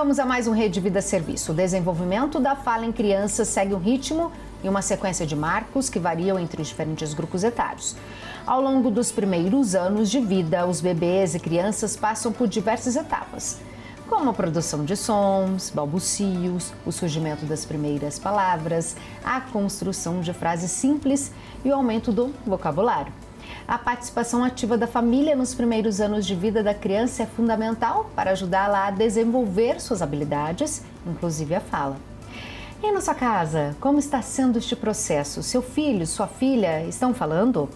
Vamos a mais um Rede Vida Serviço. O desenvolvimento da fala em crianças segue um ritmo e uma sequência de marcos que variam entre os diferentes grupos etários. Ao longo dos primeiros anos de vida, os bebês e crianças passam por diversas etapas, como a produção de sons, balbucios, o surgimento das primeiras palavras, a construção de frases simples e o aumento do vocabulário. A participação ativa da família nos primeiros anos de vida da criança é fundamental para ajudá-la a desenvolver suas habilidades, inclusive a fala. E na sua casa, como está sendo este processo? Seu filho, sua filha estão falando?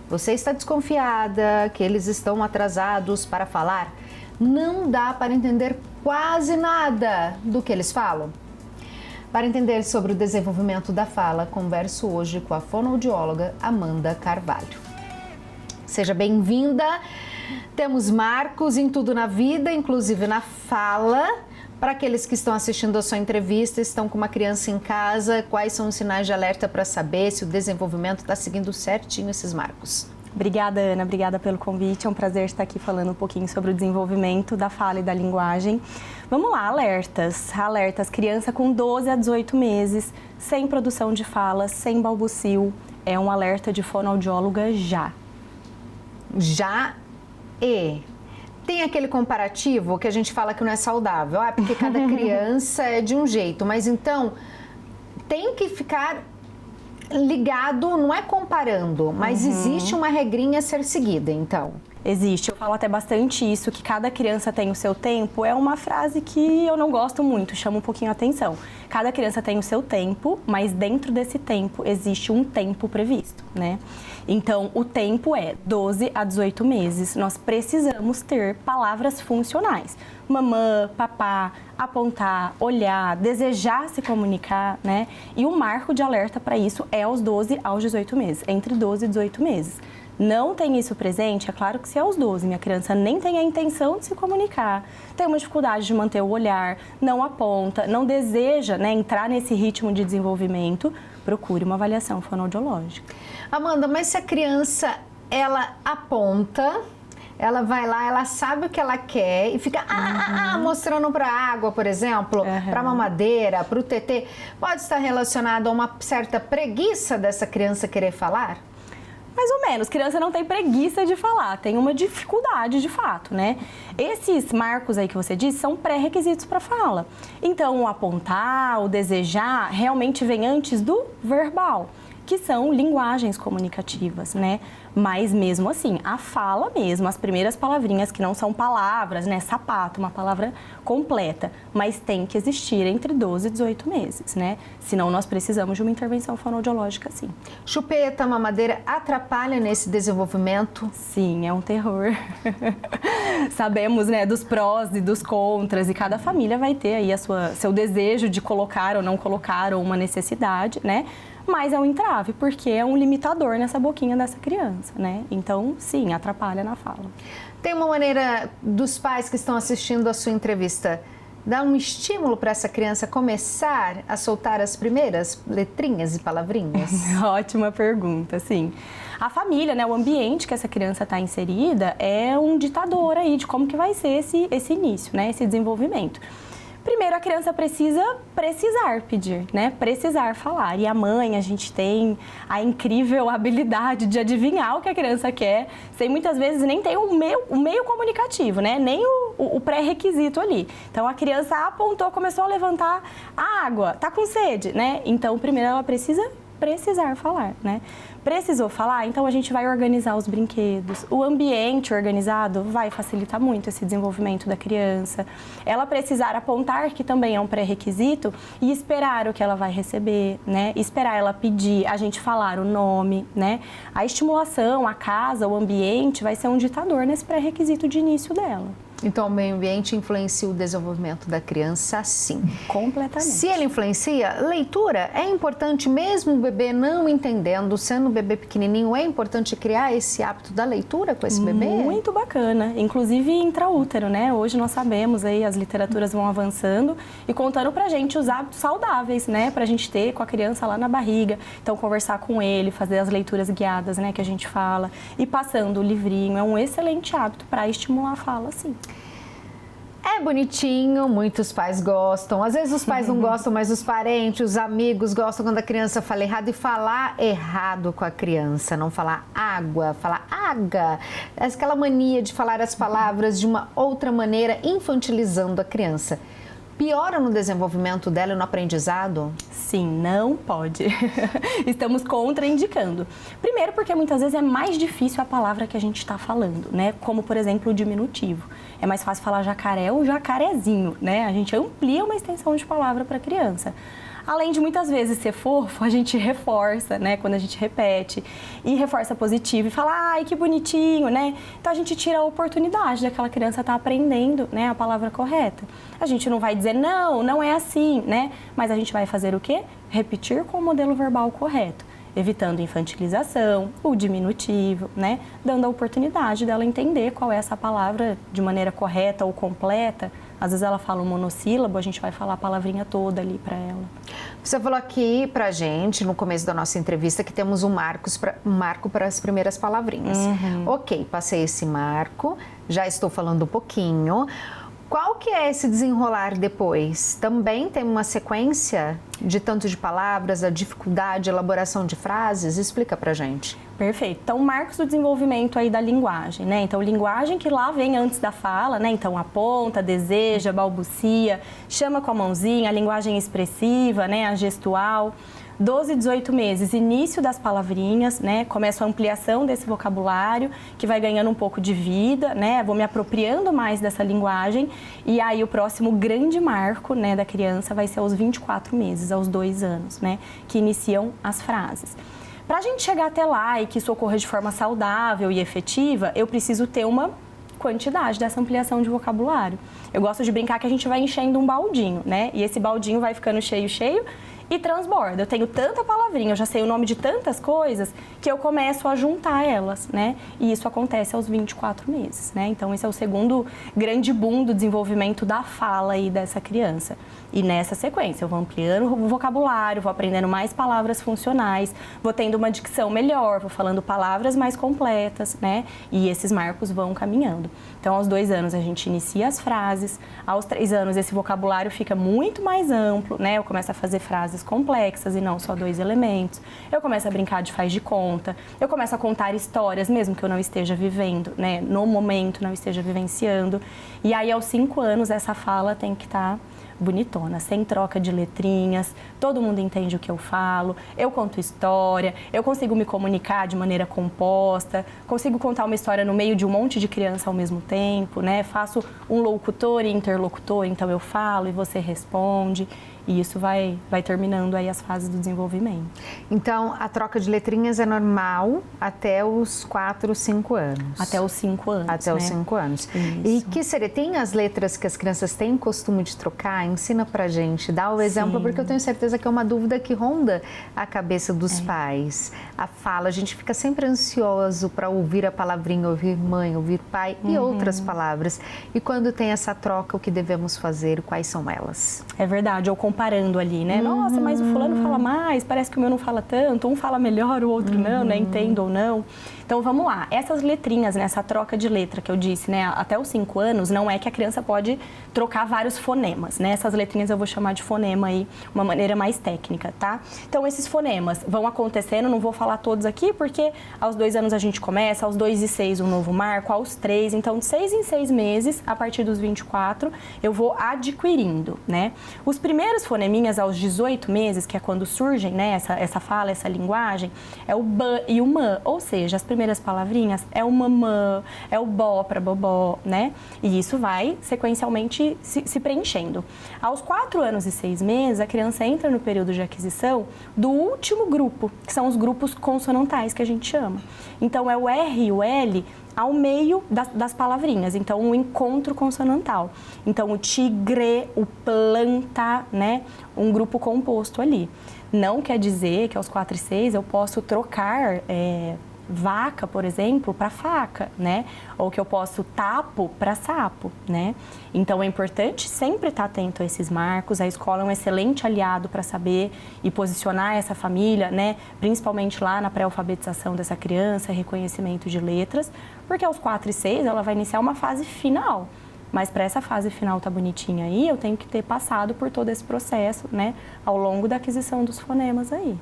Você está desconfiada que eles estão atrasados para falar? Não dá para entender quase nada do que eles falam? Para entender sobre o desenvolvimento da fala, converso hoje com a fonoaudióloga Amanda Carvalho. Seja bem-vinda. Temos marcos em tudo na vida, inclusive na fala. Para aqueles que estão assistindo a sua entrevista, estão com uma criança em casa, quais são os sinais de alerta para saber se o desenvolvimento está seguindo certinho esses marcos? Obrigada, Ana. Obrigada pelo convite. É um prazer estar aqui falando um pouquinho sobre o desenvolvimento da fala e da linguagem. Vamos lá, alertas. Alertas, criança com 12 a 18 meses, sem produção de fala, sem balbucio. É um alerta de fonoaudióloga já. Já tem aquele comparativo que a gente fala que não é saudável, porque cada criança é de um jeito, mas então tem que ficar ligado, não é comparando, mas existe uma regrinha a ser seguida, então. Existe, eu falo até bastante isso, que cada criança tem o seu tempo, é uma frase que eu não gosto muito, chama um pouquinho a atenção. Cada criança tem o seu tempo, mas dentro desse tempo existe um tempo previsto, né? Então, o tempo é 12 a 18 meses, nós precisamos ter palavras funcionais. Mamã, papá, apontar, olhar, desejar se comunicar, né? E o marco de alerta para isso é aos 12 aos 18 meses, entre 12 e 18 meses. Não tem isso presente, é claro que se é aos 12, minha criança nem tem a intenção de se comunicar, tem uma dificuldade de manter o olhar, não aponta, não deseja, né, entrar nesse ritmo de desenvolvimento, procure uma avaliação fonoaudiológica. Amanda, mas se a criança, ela aponta, ela vai lá, ela sabe o que ela quer e fica mostrando para a água, por exemplo, para a mamadeira, para o tetê, pode estar relacionado a uma certa preguiça dessa criança querer falar? Mais ou menos, criança não tem preguiça de falar, tem uma dificuldade de fato, né? Esses marcos aí que você disse são pré-requisitos para fala. Então, o apontar, o desejar, realmente vem antes do verbal, que são linguagens comunicativas, né? Mas mesmo assim, a fala mesmo, as primeiras palavrinhas que não são palavras, né? Sapato, uma palavra completa, mas tem que existir entre 12 e 18 meses, né? Senão nós precisamos de uma intervenção fonoaudiológica, sim. Chupeta, mamadeira atrapalha nesse desenvolvimento? Sim, é um terror. Sabemos, né, dos prós e dos contras e cada família vai ter aí seu desejo de colocar ou não colocar ou uma necessidade, né? Mas é um entrave, porque é um limitador nessa boquinha dessa criança, né? Então, sim, atrapalha na fala. Tem uma maneira dos pais que estão assistindo a sua entrevista dar um estímulo para essa criança começar a soltar as primeiras letrinhas e palavrinhas? Ótima pergunta, sim. A família, né, o ambiente que essa criança está inserida é um ditador aí de como que vai ser esse início, né, esse desenvolvimento. Primeiro, a criança precisar pedir, né? Precisar falar. E a mãe, a gente tem a incrível habilidade de adivinhar o que a criança quer, sem muitas vezes nem ter o meio comunicativo, né? Nem o pré-requisito ali. Então, a criança apontou, começou a levantar a água, tá com sede, né? Então, primeiro ela precisar falar, né? Precisou falar, então a gente vai organizar os brinquedos. O ambiente organizado vai facilitar muito esse desenvolvimento da criança. Ela precisar apontar, que também é um pré-requisito, e esperar o que ela vai receber, né? Esperar ela pedir, a gente falar o nome, né? A estimulação, a casa, o ambiente vai ser um ditador nesse pré-requisito de início dela. Então, o meio ambiente influencia o desenvolvimento da criança, sim. Completamente. Se ele influencia, leitura é importante, mesmo o bebê não entendendo, sendo um bebê pequenininho, é importante criar esse hábito da leitura com esse bebê? Muito bacana, inclusive intraútero, né? Hoje nós sabemos aí, as literaturas vão avançando e contando pra gente os hábitos saudáveis, né? Pra gente ter com a criança lá na barriga. Então, conversar com ele, fazer as leituras guiadas, né? Que a gente fala. E passando o livrinho, é um excelente hábito para estimular a fala, sim. É bonitinho, muitos pais gostam. Às vezes os pais não gostam, mas os parentes, os amigos gostam quando a criança fala errado. E falar errado com a criança, não falar água, falar aga. Aquela mania de falar as palavras de uma outra maneira, infantilizando a criança. Piora no desenvolvimento dela e no aprendizado? Sim, não pode. Estamos contraindicando. Primeiro porque muitas vezes é mais difícil a palavra que a gente está falando, né? Como, por exemplo, o diminutivo. É mais fácil falar jacaré ou jacarezinho, né? A gente amplia uma extensão de palavra para a criança. Além de muitas vezes ser fofo, a gente reforça, né? Quando a gente repete e reforça positivo e fala, ai, que bonitinho, né? Então a gente tira a oportunidade daquela criança estar aprendendo, né, a palavra correta. A gente não vai dizer, não, não é assim, né? Mas a gente vai fazer o quê? Repetir com o modelo verbal correto, evitando infantilização, o diminutivo, né? Dando a oportunidade dela entender qual é essa palavra de maneira correta ou completa. Às vezes ela fala um monossílabo, a gente vai falar a palavrinha toda ali para ela. Você falou aqui pra gente, no começo da nossa entrevista, que temos um marco para as primeiras palavrinhas. Ok, passei esse marco, já estou falando um pouquinho. Qual que é esse desenrolar depois? Também tem uma sequência de tanto de palavras, a dificuldade, a elaboração de frases? Explica pra gente. Perfeito. Então, marcos do desenvolvimento aí da linguagem, né? Então, linguagem que lá vem antes da fala, né? Então, aponta, deseja, balbucia, chama com a mãozinha, a linguagem expressiva, né? A gestual. 12, 18 meses, início das palavrinhas, né? Começa a ampliação desse vocabulário, que vai ganhando um pouco de vida, né? Vou me apropriando mais dessa linguagem. E aí, o próximo grande marco, né, da criança vai ser aos 24 meses, aos 2 anos, né? Que iniciam as frases. Para a gente chegar até lá e que isso ocorra de forma saudável e efetiva, eu preciso ter uma quantidade dessa ampliação de vocabulário. Eu gosto de brincar que a gente vai enchendo um baldinho, né? E esse baldinho vai ficando cheio, cheio e transborda. Eu tenho tanta palavrinha, eu já sei o nome de tantas coisas que eu começo a juntar elas, né? E isso acontece aos 24 meses, né? Então, esse é o segundo grande boom do desenvolvimento da fala aí dessa criança. E nessa sequência, eu vou ampliando o vocabulário, vou aprendendo mais palavras funcionais, vou tendo uma dicção melhor, vou falando palavras mais completas, né? E esses marcos vão caminhando. Então, aos 2 anos, a gente inicia as frases. Aos 3 anos, esse vocabulário fica muito mais amplo, né? Eu começo a fazer frases complexas e não só 2 elementos. Eu começo a brincar de faz de conta. Eu começo a contar histórias, mesmo que eu não esteja vivendo, né? No momento, não esteja vivenciando. E aí, aos 5 anos, essa fala tem que estar bonitona, sem troca de letrinhas, todo mundo entende o que eu falo, eu conto história, eu consigo me comunicar de maneira composta, consigo contar uma história no meio de um monte de criança ao mesmo tempo, né? Faço um locutor e interlocutor, então eu falo e você responde. E isso vai terminando aí as fases do desenvolvimento. Então, a troca de letrinhas é normal até os 4, 5 anos? Até os 5 anos, Até os 5 anos. Isso. E que seria? Tem as letras que as crianças têm costume de trocar? Ensina pra gente, dá o exemplo, porque eu tenho certeza que é uma dúvida que ronda a cabeça dos pais. A fala, a gente fica sempre ansioso para ouvir a palavrinha, ouvir mãe, ouvir pai e outras palavras. E quando tem essa troca, o que devemos fazer? Quais são elas? É verdade, eu comparando ali, né? Nossa, mas o fulano fala mais, parece que o meu não fala tanto, um fala melhor, o outro não, né? Entendo ou não. Então, vamos lá. Essas letrinhas, né? Essa troca de letra que eu disse, né? Até os 5 anos, não é que a criança pode trocar vários fonemas, né? Essas letrinhas eu vou chamar de fonema aí, uma maneira mais técnica, tá? Então, esses fonemas vão acontecendo, não vou falar todos aqui, porque aos 2 anos a gente começa, aos 2 e 6 um novo marco, aos 3, então de 6 em 6 meses, a partir dos 24, eu vou adquirindo, né? Os primeiros foneminhas aos 18 meses, que é quando surgem, né? Essa fala, essa linguagem, é o b e o mã, ou seja, as primeiras palavrinhas é o mamã, é o bó para bobó, né? E isso vai sequencialmente se preenchendo. Aos 4 anos e 6 meses, a criança entra no período de aquisição do último grupo, que são os grupos consonantais que a gente chama. Então, é o R e o L ao meio das palavrinhas, então um encontro consonantal. Então, o tigre, o planta, né? Um grupo composto ali. Não quer dizer que aos 4 e 6 eu posso trocar vaca, por exemplo, para faca, né? Ou que eu posso tapo para sapo, né? Então, é importante sempre estar atento a esses marcos. A escola é um excelente aliado para saber e posicionar essa família, né? Principalmente lá na pré-alfabetização dessa criança, reconhecimento de letras, porque aos 4 e 6 ela vai iniciar uma fase final, Mas para essa fase final tá bonitinha aí, eu tenho que ter passado por todo esse processo, né, ao longo da aquisição dos fonemas aí.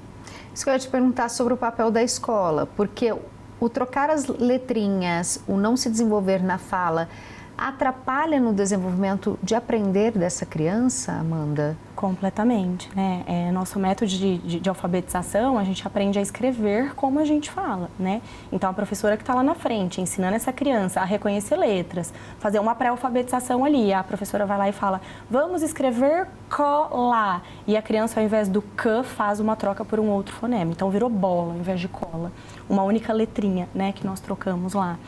Isso que eu ia te perguntar sobre o papel da escola, porque o trocar as letrinhas, o não se desenvolver na fala, atrapalha no desenvolvimento de aprender dessa criança, Amanda? Completamente, né? Nosso método de alfabetização, a gente aprende a escrever como a gente fala, né? Então, a professora que está lá na frente, ensinando essa criança a reconhecer letras, fazer uma pré-alfabetização ali, a professora vai lá e fala, vamos escrever cola. E a criança, ao invés do c, faz uma troca por um outro fonema. Então, virou bola ao invés de cola. Uma única letrinha, né, que nós trocamos lá.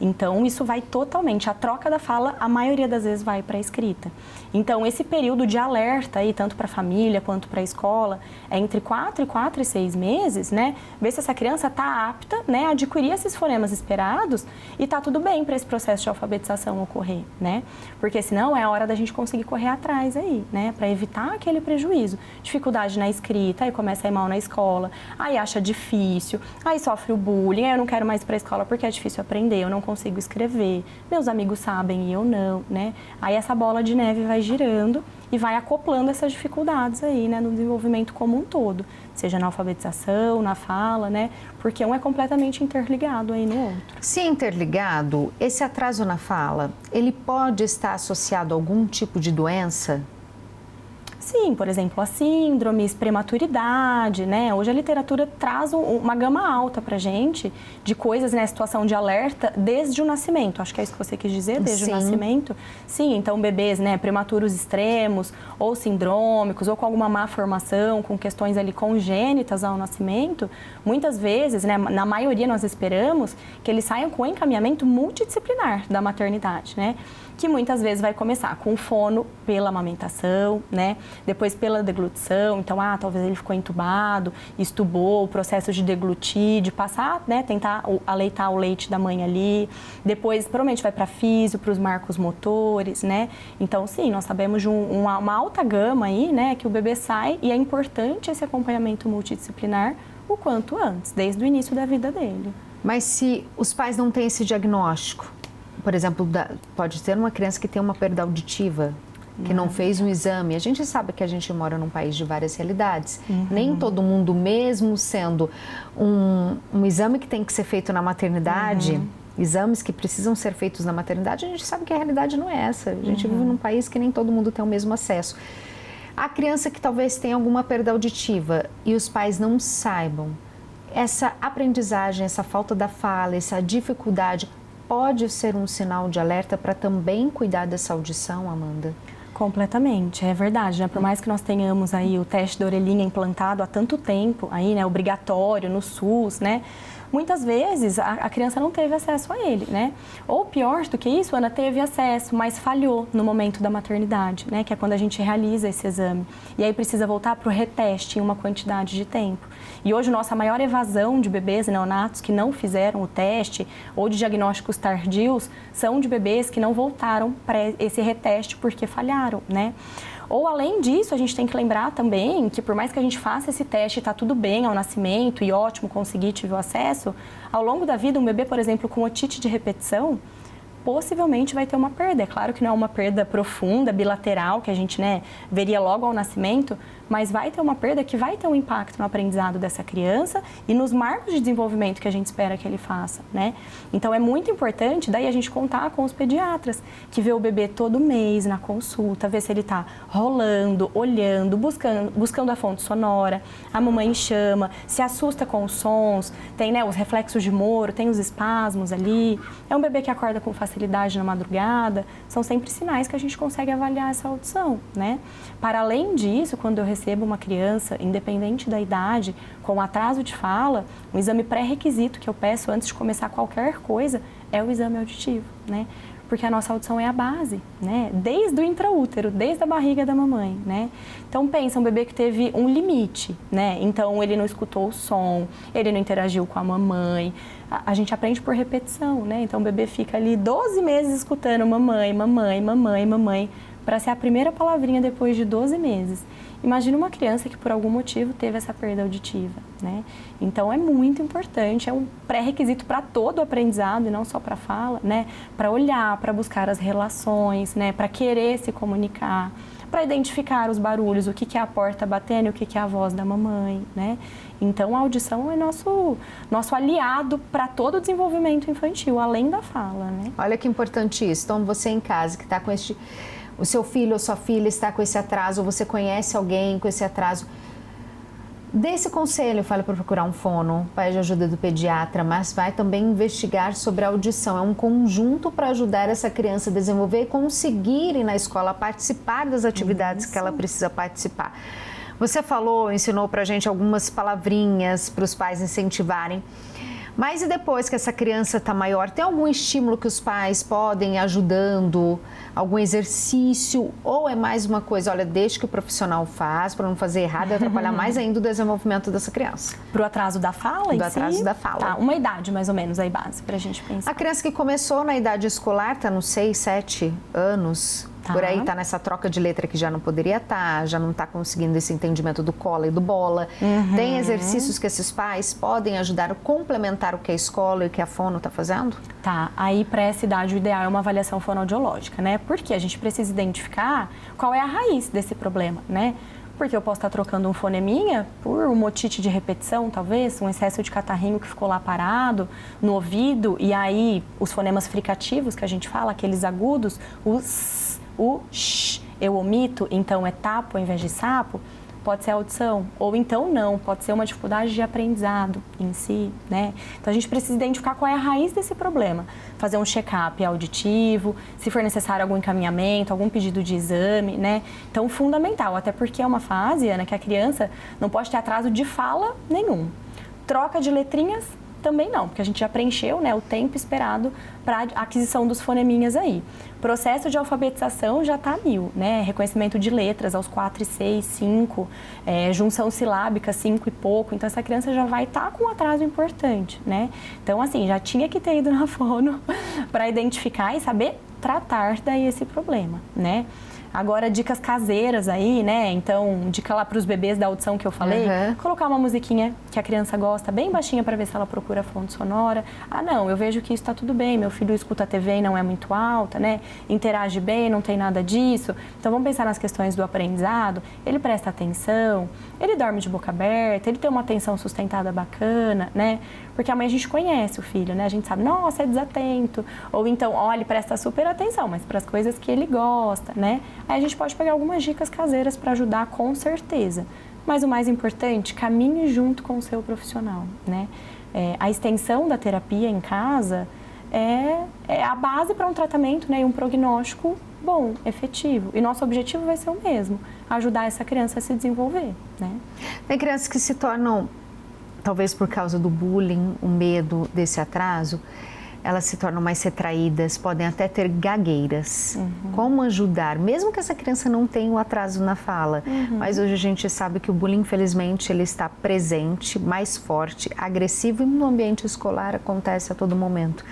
Então, isso vai totalmente, a troca da fala, a maioria das vezes vai para a escrita. Então, esse período de alerta aí, tanto para a família quanto para a escola, é entre 4 e 6 meses, né? Ver se essa criança está apta, né, a adquirir esses fonemas esperados e está tudo bem para esse processo de alfabetização ocorrer, né? Porque senão é a hora da gente conseguir correr atrás aí, né? Para evitar aquele prejuízo. Dificuldade na escrita, aí começa a ir mal na escola, aí acha difícil, aí sofre o bullying, aí eu não quero mais ir para a escola porque é difícil aprender, eu não consigo escrever, meus amigos sabem e eu não, né? Aí essa bola de neve vai girando e vai acoplando essas dificuldades aí, né, no desenvolvimento como um todo, seja na alfabetização, na fala, né, porque um é completamente interligado aí no outro. Se é interligado, esse atraso na fala, ele pode estar associado a algum tipo de doença? Sim, por exemplo, as síndromes, prematuridade, né? Hoje a literatura traz uma gama alta pra gente de coisas, né? Situação de alerta desde o nascimento. Acho que é isso que você quis dizer, desde o nascimento. Sim, então bebês, né? Prematuros extremos ou sindrômicos ou com alguma má formação, com questões ali congênitas ao nascimento, muitas vezes, né? Na maioria nós esperamos que eles saiam com encaminhamento multidisciplinar da maternidade, né? Que muitas vezes vai começar com fono pela amamentação, né? Depois pela deglutição, então, talvez ele ficou entubado, estubou, o processo de deglutir, de passar, né? Tentar aleitar o leite da mãe ali. Depois, provavelmente vai para físio, para os marcos motores, né? Então, sim, nós sabemos de uma alta gama aí, né? Que o bebê sai e é importante esse acompanhamento multidisciplinar o quanto antes, desde o início da vida dele. Mas se os pais não têm esse diagnóstico, por exemplo, pode ter uma criança que tem uma perda auditiva, que não fez um exame. A gente sabe que a gente mora num país de várias realidades. Nem todo mundo, mesmo sendo um exame que tem que ser feito na maternidade, exames que precisam ser feitos na maternidade, a gente sabe que a realidade não é essa. A gente vive num país que nem todo mundo tem o mesmo acesso. A criança que talvez tenha alguma perda auditiva e os pais não saibam, essa aprendizagem, essa falta da fala, essa dificuldade, pode ser um sinal de alerta para também cuidar dessa audição, Amanda? Completamente, é verdade, né? Por mais que nós tenhamos aí o teste da orelhinha implantado há tanto tempo, aí, né, obrigatório no SUS, né? Muitas vezes a criança não teve acesso a ele, né? Ou pior do que isso, Ana teve acesso, mas falhou no momento da maternidade, né? Que é quando a gente realiza esse exame. E aí precisa voltar para o reteste em uma quantidade de tempo. E hoje nossa maior evasão de bebês neonatos que não fizeram o teste ou de diagnósticos tardios são de bebês que não voltaram para esse reteste porque falharam, né? Ou além disso, a gente tem que lembrar também que por mais que a gente faça esse teste e está tudo bem ao nascimento e ótimo, consegui, tive o acesso, ao longo da vida um bebê, por exemplo, com otite de repetição, possivelmente vai ter uma perda. É claro que não é uma perda profunda, bilateral, que a gente, né, veria logo ao nascimento, mas vai ter uma perda que vai ter um impacto no aprendizado dessa criança e nos marcos de desenvolvimento que a gente espera que ele faça, né? Então, é muito importante, daí a gente contar com os pediatras, que vê o bebê todo mês na consulta, ver se ele está rolando, olhando, buscando a fonte sonora, a mamãe chama, se assusta com os sons, tem, né, os reflexos de Moro, tem os espasmos ali, é um bebê que acorda com facilidade na madrugada, são sempre sinais que a gente consegue avaliar essa audição, né? Para além disso, quando eu recebo uma criança, independente da idade, com atraso de fala, um exame pré-requisito que eu peço antes de começar qualquer coisa é o exame auditivo, né? Porque a nossa audição é a base, né? Desde o intraútero, desde a barriga da mamãe, né? Então, pensa, um bebê que teve um limite, né? Então, ele não escutou o som, ele não interagiu com a mamãe. A gente aprende por repetição, né? Então, o bebê fica ali 12 meses escutando mamãe, mamãe, mamãe, mamãe. para ser a primeira palavrinha depois de 12 meses. Imagina uma criança que por algum motivo teve essa perda auditiva, né? Então é muito importante, é um pré-requisito para todo o aprendizado e não só para a fala, né? Para olhar, para buscar as relações, né? Para querer se comunicar, para identificar os barulhos, o que é a porta batendo e o que é a voz da mamãe, né? Então a audição é nosso aliado para todo o desenvolvimento infantil, além da fala, né? Olha que importante isso. Então você em casa que está com o seu filho ou sua filha está com esse atraso, ou você conhece alguém com esse atraso, dê esse conselho, fale para procurar um fono, pede ajuda do pediatra, mas vai também investigar sobre a audição. É um conjunto para ajudar essa criança a desenvolver e conseguir ir na escola participar das atividades que ela precisa participar. Você ensinou para a gente algumas palavrinhas para os pais incentivarem. Mas e depois que essa criança está maior, tem algum estímulo que os pais podem ir ajudando? Algum exercício? Ou é mais uma coisa, olha, deixa que o profissional faz para não fazer errado e atrapalhar mais ainda o desenvolvimento dessa criança? Para o atraso da fala em si? Do atraso da fala. Tá, uma idade mais ou menos aí base para a gente pensar. A criança que começou na idade escolar, está nos 6, 7 anos... Por aí está nessa troca de letra que já não poderia estar, já não está conseguindo esse entendimento do cola e do bola. Tem exercícios que esses pais podem ajudar a complementar o que a escola e o que a fono está fazendo? Tá, aí para essa idade o ideal é uma avaliação fonoaudiológica, né? Porque a gente precisa identificar qual é a raiz desse problema, né? Porque eu posso estar trocando um foneminha por um otite de repetição, talvez, um excesso de catarrinho que ficou lá parado no ouvido, e aí os fonemas fricativos que a gente fala, aqueles agudos, o sh, eu omito, então é tapo ao invés de sapo, pode ser audição. Ou então não, pode ser uma dificuldade de aprendizado em si, né? Então a gente precisa identificar qual é a raiz desse problema. Fazer um check-up auditivo, se for necessário algum encaminhamento, algum pedido de exame, né? Então fundamental, até porque é uma fase, Ana, que a criança não pode ter atraso de fala nenhum. Troca de letrinhas também não, porque a gente já preencheu, né, o tempo esperado para a aquisição dos foneminhas aí. Processo de alfabetização já está 1000, né? Reconhecimento de letras aos 4 e 6, 5, junção silábica 5 e pouco. Então, essa criança já vai estar com um atraso importante, né? Então, assim, já tinha que ter ido na fono para identificar e saber tratar daí esse problema, né? Agora, dicas caseiras aí, né? Então, dica lá para os bebês da audição que eu falei. Colocar uma musiquinha que a criança gosta, bem baixinha, para ver se ela procura fonte sonora. Ah, não, eu vejo que isso está tudo bem. Meu filho escuta a TV e não é muito alta, né? Interage bem, não tem nada disso. Então, vamos pensar nas questões do aprendizado. Ele presta atenção, ele dorme de boca aberta, ele tem uma atenção sustentada bacana, né? Porque a mãe a gente conhece o filho, né? A gente sabe, nossa, é desatento. Ou então, olha, ele presta super atenção, mas para as coisas que ele gosta, né? Aí a gente pode pegar algumas dicas caseiras para ajudar, com certeza. Mas o mais importante, caminhe junto com o seu profissional, né? A extensão da terapia em casa é a base para um tratamento, né? E um prognóstico bom, efetivo. E nosso objetivo vai ser o mesmo, ajudar essa criança a se desenvolver, né? Tem crianças que se tornam, talvez por causa do bullying, o medo desse atraso, elas se tornam mais retraídas, podem até ter gagueiras. Como ajudar? Mesmo que essa criança não tenha o atraso na fala, mas hoje a gente sabe que o bullying, infelizmente, ele está presente, mais forte, agressivo e no ambiente escolar acontece a todo momento.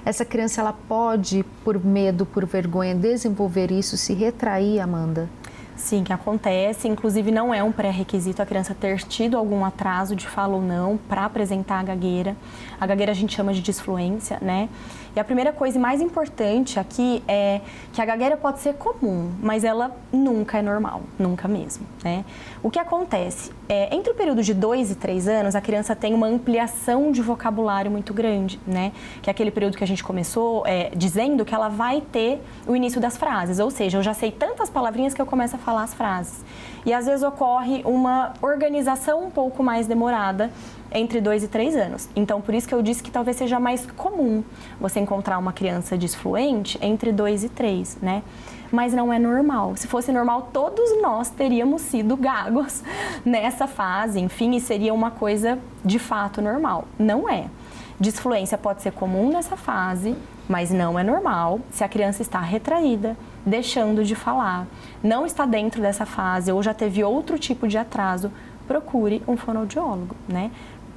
Essa criança, ela pode, por medo, por vergonha, desenvolver isso, se retrair, Amanda? Sim, que acontece. Inclusive, não é um pré-requisito a criança ter tido algum atraso de fala ou não para apresentar a gagueira. A gagueira a gente chama de disfluência, né? E a primeira coisa e mais importante aqui é que a gagueira pode ser comum, mas ela nunca é normal, nunca mesmo, né? O que acontece? Entre o período de 2 e 3 anos, a criança tem uma ampliação de vocabulário muito grande, né? Que é aquele período que a gente começou dizendo que ela vai ter o início das frases, ou seja, eu já sei tantas palavrinhas que eu começo a falar as frases. E às vezes ocorre uma organização um pouco mais demorada entre 2 e 3 anos. Então, por isso que eu disse que talvez seja mais comum você encontrar uma criança disfluente entre 2 e 3, né? Mas não é normal. Se fosse normal, todos nós teríamos sido gagos nessa fase, enfim, e seria uma coisa de fato normal. Não é. Disfluência pode ser comum nessa fase, mas não é normal se a criança está retraída, deixando de falar, não está dentro dessa fase ou já teve outro tipo de atraso, procure um fonoaudiólogo, né?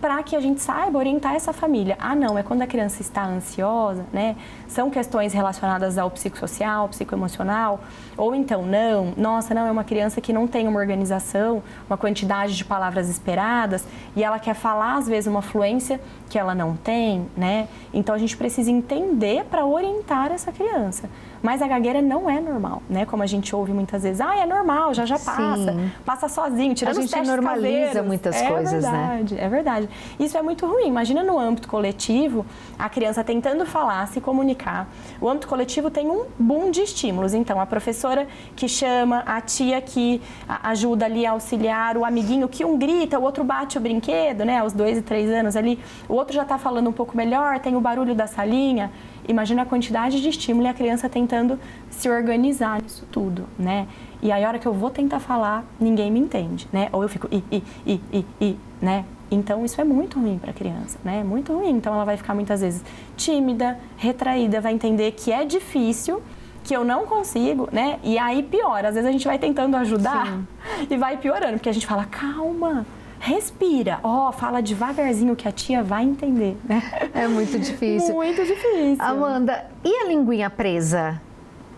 para que a gente saiba orientar essa família. Ah, não, é quando a criança está ansiosa, né? São questões relacionadas ao psicossocial, psicoemocional, ou então não, nossa, não, é uma criança que não tem uma organização, uma quantidade de palavras esperadas e ela quer falar, às vezes, uma fluência que ela não tem, né? Então a gente precisa entender para orientar essa criança. Mas a gagueira não é normal, né? Como a gente ouve muitas vezes, é normal, já passa, passa sozinho, tira os testes caseiros. A gente normaliza muitas coisas, né? É verdade. Isso é muito ruim. Imagina no âmbito coletivo, a criança tentando falar, se comunicar. O âmbito coletivo tem um boom de estímulos. Então, a professora que chama, a tia que ajuda ali a auxiliar, o amiguinho que um grita, o outro bate o brinquedo, né? Aos 2 e 3 anos ali, o outro já está falando um pouco melhor, tem o barulho da salinha. Imagina a quantidade de estímulo e a criança tentando se organizar nisso tudo, né? E aí, a hora que eu vou tentar falar, ninguém me entende, né? Ou eu fico né? Então, isso é muito ruim para a criança, né? Muito ruim. Então, ela vai ficar muitas vezes tímida, retraída, vai entender que é difícil, que eu não consigo, né? E aí piora. Às vezes a gente vai tentando ajudar e vai piorando, porque a gente fala, calma, respira, fala devagarzinho que a tia vai entender, né? É muito difícil. Muito difícil. Amanda, e a linguinha presa?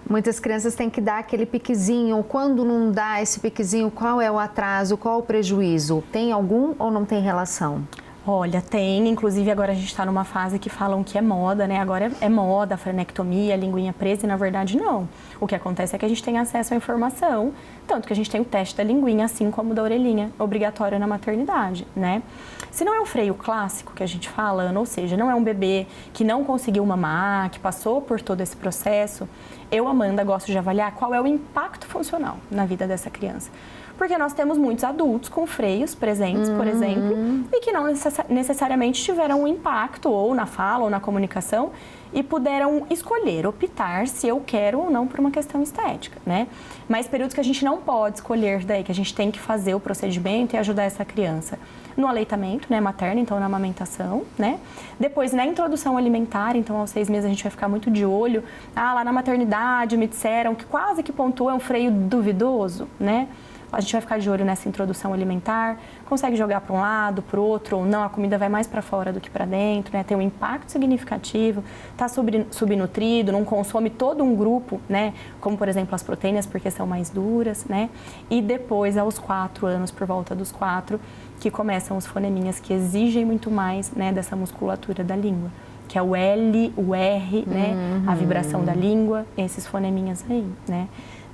Muitas crianças têm que dar aquele piquezinho. Quando não dá esse piquezinho, qual é o atraso, qual o prejuízo? Tem algum ou não tem relação? Olha, tem. Inclusive, agora a gente está numa fase que falam que é moda, né? Agora é moda a frenectomia, a linguinha presa, e na verdade não. O que acontece é que a gente tem acesso à informação, tanto que a gente tem o teste da linguinha, assim como da orelhinha, obrigatório na maternidade, né? Se não é o freio clássico que a gente fala, ou seja, não é um bebê que não conseguiu mamar, que passou por todo esse processo, eu, Amanda, gosto de avaliar qual é o impacto funcional na vida dessa criança. Porque nós temos muitos adultos com freios presentes, por exemplo, e que não necessariamente tiveram um impacto ou na fala ou na comunicação e puderam escolher, optar se eu quero ou não por uma questão estética, né? Mas períodos que a gente não pode escolher daí, que a gente tem que fazer o procedimento e ajudar essa criança no aleitamento, né, materno, então na amamentação, né? Depois na introdução alimentar, então aos 6 meses a gente vai ficar muito de olho. Lá na maternidade me disseram que quase que pontua um freio duvidoso, né? A gente vai ficar de olho nessa introdução alimentar, consegue jogar para um lado, para o outro, ou não, a comida vai mais para fora do que para dentro, né? Tem um impacto significativo, está subnutrido, não consome todo um grupo, né? Como, por exemplo, as proteínas, porque são mais duras, né? E depois, aos 4 anos, por volta dos 4, que começam os foneminhas que exigem muito mais, né, dessa musculatura da língua, que é o L, o R, né? A vibração da língua, esses foneminhas aí, né?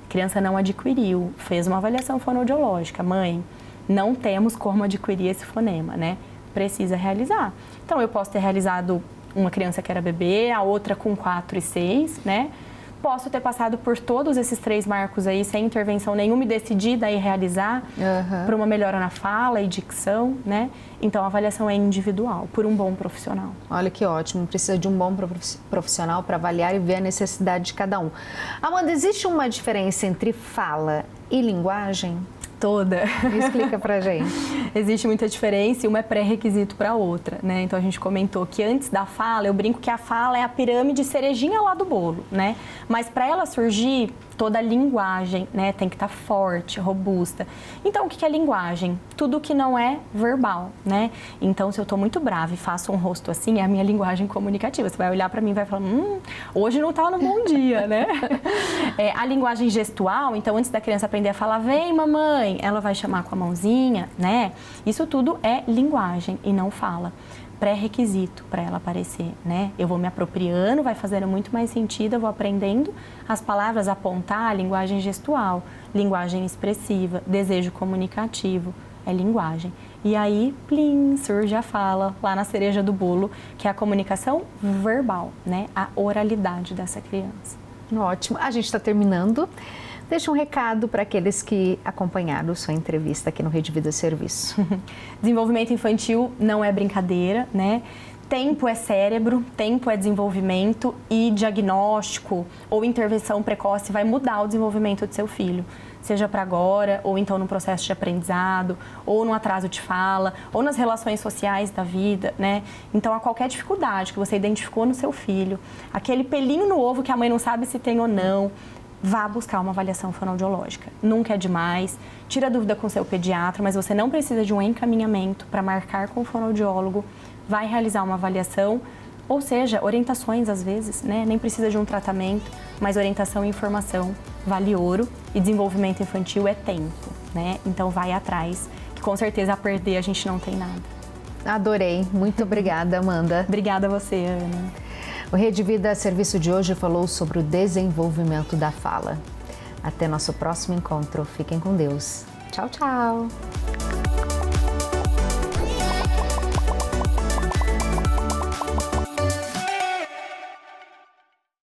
A criança não adquiriu, fez uma avaliação fonoaudiológica. Mãe, não temos como adquirir esse fonema, né? Precisa realizar. Então, eu posso ter realizado uma criança que era bebê, a outra com 4 e 6, né? Posso ter passado por todos esses 3 marcos aí, sem intervenção nenhuma, e decidir daí realizar para uma melhora na fala e dicção, né? Então, a avaliação é individual, por um bom profissional. Olha que ótimo, precisa de um bom profissional para avaliar e ver a necessidade de cada um. Amanda, existe uma diferença entre fala e linguagem? Toda. Explica pra gente. Existe muita diferença e uma é pré-requisito para a outra, né? Então a gente comentou que antes da fala, eu brinco que a fala é a pirâmide cerejinha lá do bolo, né? Mas para ela surgir, toda a linguagem, né, tem que estar forte, robusta. Então, o que é linguagem? Tudo que não é verbal, né? Então, se eu estou muito brava e faço um rosto assim, é a minha linguagem comunicativa. Você vai olhar para mim e vai falar, hoje não tá no bom dia, né? A linguagem gestual, então, antes da criança aprender a falar, vem mamãe, ela vai chamar com a mãozinha, né? Isso tudo é linguagem e não fala. Pré-requisito para ela aparecer, né? Eu vou me apropriando, vai fazendo muito mais sentido, eu vou aprendendo as palavras, apontar a linguagem gestual, linguagem expressiva, desejo comunicativo, é linguagem. E aí, plim, surge a fala lá na cereja do bolo, que é a comunicação verbal, né? A oralidade dessa criança. Ótimo. A gente está terminando. Deixa um recado para aqueles que acompanharam sua entrevista aqui no Rede Vida Serviço. Desenvolvimento infantil não é brincadeira, né? Tempo é cérebro, tempo é desenvolvimento e diagnóstico ou intervenção precoce vai mudar o desenvolvimento do seu filho. Seja para agora, ou então no processo de aprendizado, ou no atraso de fala, ou nas relações sociais da vida, né? Então, a qualquer dificuldade que você identificou no seu filho, aquele pelinho no ovo que a mãe não sabe se tem ou não, vá buscar uma avaliação fonoaudiológica. Nunca é demais, tira dúvida com seu pediatra, mas você não precisa de um encaminhamento para marcar com o fonoaudiólogo, vai realizar uma avaliação, ou seja, orientações às vezes, né? Nem precisa de um tratamento, mas orientação e informação vale ouro e desenvolvimento infantil é tempo, né? Então vai atrás, que com certeza a perder a gente não tem nada. Adorei, muito obrigada, Amanda. Obrigada a você, Ana. O Rede Vida Serviço de hoje falou sobre o desenvolvimento da fala. Até nosso próximo encontro. Fiquem com Deus. Tchau, tchau.